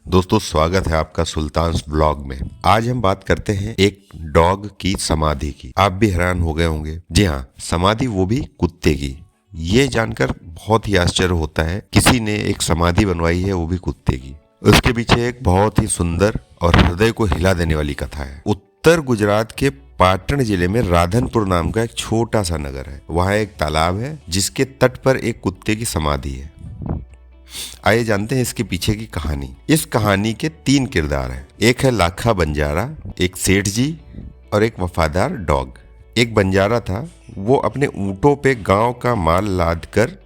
दोस्तों स्वागत है आपका सुल्तान्स ब्लॉग में। आज हम बात करते हैं एक डॉग की समाधि की। आप भी हैरान हो गए होंगे, जी हाँ, समाधि वो भी कुत्ते की। ये जानकर बहुत ही आश्चर्य होता है, किसी ने एक समाधि बनवाई है वो भी कुत्ते की। उसके पीछे एक बहुत ही सुंदर और हृदय को हिला देने वाली कथा है। उत्तर गुजरात के पाटण जिले में राधनपुर नाम का एक छोटा सा नगर है। वहाँ एक तालाब है जिसके तट पर एक कुत्ते की समाधि है। आइए जानते हैं इसके पीछे की कहानी। इस कहानी के 3 किरदार हैं। एक है लाखा बंजारा, एक सेठ जी और एक वफादार डॉग। एक बंजारा था, वो अपने ऊँटों पे गांव का माल लाद कर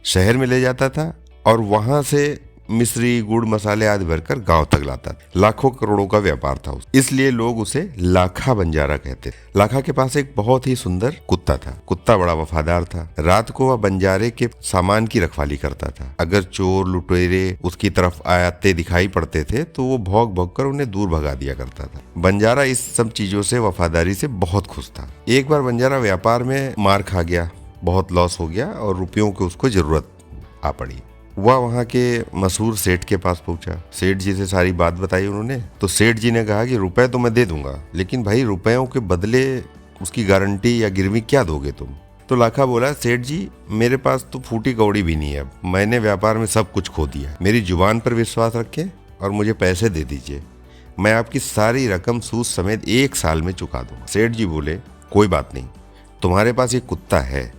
शहर में ले जाता था और वहां से मिश्री गुड़ मसाले आदि भरकर गांव तक लाता था। लाखों करोड़ों का व्यापार था इसलिए लोग उसे लाखा बंजारा कहते। लाखा के पास एक बहुत ही सुंदर कुत्ता था। कुत्ता बड़ा वफादार था। रात को वह बंजारे के सामान की रखवाली करता था। अगर चोर लुटेरे उसकी तरफ आते दिखाई पड़ते थे तो वो भौंक भौंक कर उन्हें दूर भगा दिया करता था। बंजारा इस सब चीजों से, वफादारी से बहुत खुश था। एक बार बंजारा व्यापार में मार खा गया, बहुत लॉस हो गया और रुपयों की उसको जरूरत आ पड़ी। वह वहाँ के मशहूर सेठ के पास पहुंचा। सेठ जी से सारी बात बताई उन्होंने। तो सेठ जी ने कहा कि रुपए तो मैं दे दूंगा, लेकिन भाई रुपयों के बदले उसकी गारंटी या गिरवी क्या दोगे तुम? तो लाखा बोला, सेठ जी मेरे पास तो फूटी कौड़ी भी नहीं है, मैंने व्यापार में सब कुछ खो दिया। मेरी जुबान पर विश्वास रखें और मुझे पैसे दे दीजिए, मैं आपकी सारी रकम सूद समेत 1 साल में चुका दूंगा। सेठ जी बोले, कोई बात नहीं, तुम्हारे पास एक कुत्ता है,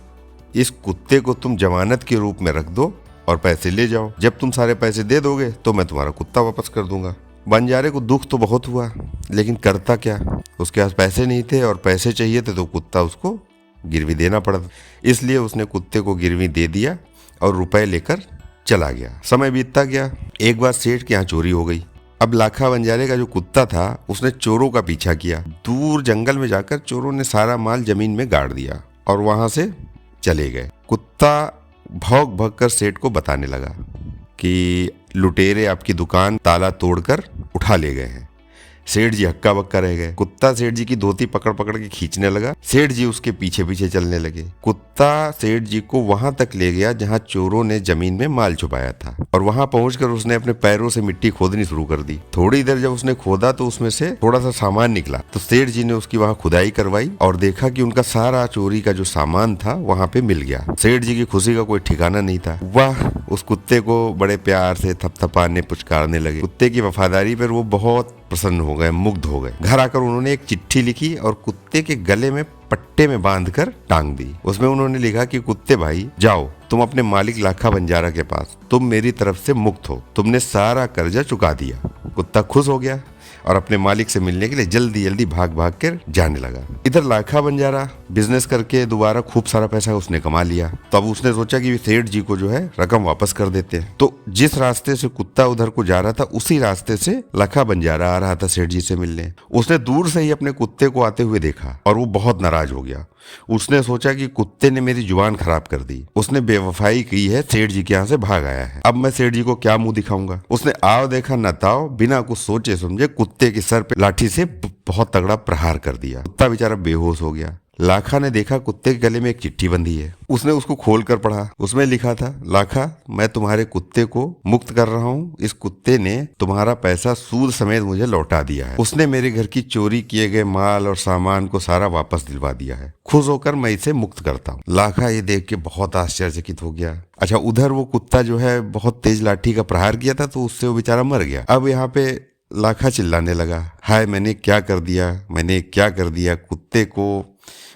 इस कुत्ते को तुम जमानत के रूप में रख दो और पैसे ले जाओ। जब तुम सारे पैसे दे दोगे तो मैं तुम्हारा कुत्ता वापस कर दूंगा। बंजारे को दुख तो बहुत हुआ, लेकिन करता क्या, उसके पास पैसे नहीं थे और पैसे चाहिए थे तो कुत्ता उसको गिरवी देना पड़ा। इसलिए उसने कुत्ते को गिरवी दे दिया और रुपए लेकर चला गया। समय बीतता गया। एक बार सेठ के यहाँ चोरी हो गई। अब लाखा बंजारे का जो कुत्ता था उसने चोरों का पीछा किया। दूर जंगल में जाकर चोरों ने सारा माल जमीन में गाड़ दिया और वहां से चले गए। कुत्ता भौंक भौंक कर सेठ को बताने लगा कि लुटेरे आपकी दुकान ताला तोड़कर उठा ले गए हैं। सेठ जी हक्का बक्का रह गए। कुत्ता सेठ जी की धोती पकड़ पकड़ के खींचने लगा। सेठ जी उसके पीछे पीछे चलने लगे। कुत्ता सेठ जी को वहां तक ले गया जहां चोरों ने जमीन में माल छुपाया था और वहां पहुंचकर उसने अपने पैरों से मिट्टी खोदनी शुरू कर दी। थोड़ी देर जब उसने खोदा तो उसमें से थोड़ा सा सामान निकला। तो सेठ जी ने उसकी वहां खुदाई करवाई और देखा कि उनका सारा चोरी का जो सामान था वहां पे मिल गया। सेठ जी की खुशी का कोई ठिकाना नहीं था। वह उस कुत्ते को बड़े प्यार से थपथपाने पुचकारने लगे। कुत्ते की वफादारी पर वो बहुत प्रसन्न हो गए, मुग्ध हो गए। घर आकर उन्होंने एक चिट्ठी लिखी और कुत्ते के गले में पट्टे में बांधकर टांग दी। उसमें उन्होंने लिखा कि कुत्ते भाई जाओ, तुम अपने मालिक लाखा बंजारा के पास, तुम मेरी तरफ से मुक्त हो, तुमने सारा कर्जा चुका दिया। कुत्ता खुश हो गया और अपने मालिक से मिलने के लिए जल्दी जल्दी भाग भाग कर जाने लगा। इधर लाखा बंजारा बिजनेस करके दोबारा खूब सारा पैसा उसने कमा लिया। तो अब उसने सोचा कि सेठ जी को जो है रकम वापस कर देते हैं। तो जिस रास्ते से कुत्ता उधर को जा रहा था उसी रास्ते से लाखा बंजारा आ रहा था सेठ जी से मिलने। उसने दूर से ही अपने कुत्ते को आते हुए देखा और वो बहुत नाराज हो गया। उसने सोचा कि कुत्ते ने मेरी जुबान खराब कर दी, उसने बेवफाई की है, सेठ जी के यहाँ से भाग आया है, अब मैं सेठ जी को क्या मुंह दिखाऊंगा। उसने आओ देखा न ताओ, बिना कुछ सोचे समझे कुत्ते के सर पे लाठी से बहुत तगड़ा प्रहार कर दिया। कुत्ता बेचारा बेहोश हो गया। लाखा ने देखा कुत्ते के गले में एक चिट्ठी बंधी है। उसने उसको खोल कर पढ़ा। उसमें लिखा था, लाखा मैं तुम्हारे कुत्ते को मुक्त कर रहा हूँ। इस कुत्ते ने तुम्हारा पैसा सूद समेत मुझे लौटा दिया है। उसने मेरे घर की चोरी किए गए माल और सामान को सारा वापस दिलवा दिया है। खुश होकर मैं इसे मुक्त करता हूँ। लाखा ये देख के बहुत आश्चर्यचकित हो गया। अच्छा, उधर वो कुत्ता जो है बहुत तेज लाठी का प्रहार किया था तो उससे वो बेचारा मर गया। अब यहाँ पे लाखा चिल्लाने लगा, हाय मैंने क्या कर दिया, मैंने क्या कर दिया। कुत्ते को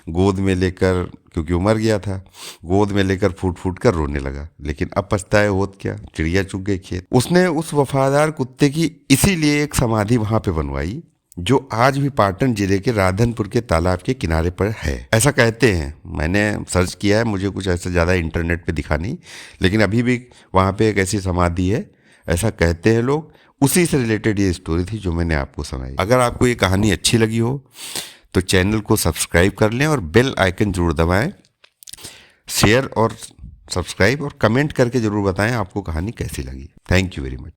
गोद में लेकर, क्योंकि वो मर गया था, गोद में लेकर फूट फूट कर रोने लगा। लेकिन अब पछताए होत क्या, चिड़िया चुग गई खेत। उसने उस वफादार कुत्ते की इसीलिए एक समाधि वहां पे बनवाई जो आज भी पाटन जिले के राधनपुर के तालाब के किनारे पर है। ऐसा कहते हैं, मैंने सर्च किया है, मुझे कुछ ऐसा ज़्यादा इंटरनेट पे दिखा नहीं, लेकिन अभी भी वहाँ पे एक ऐसी समाधि है, ऐसा कहते हैं लोग। उसी से रिलेटेड ये स्टोरी थी जो मैंने आपको सुनाई। अगर आपको ये कहानी अच्छी लगी हो तो चैनल को सब्सक्राइब कर लें और बेल आइकन जरूर दबाएं। शेयर और सब्सक्राइब और कमेंट करके जरूर बताएं आपको कहानी कैसी लगी। Thank you very much.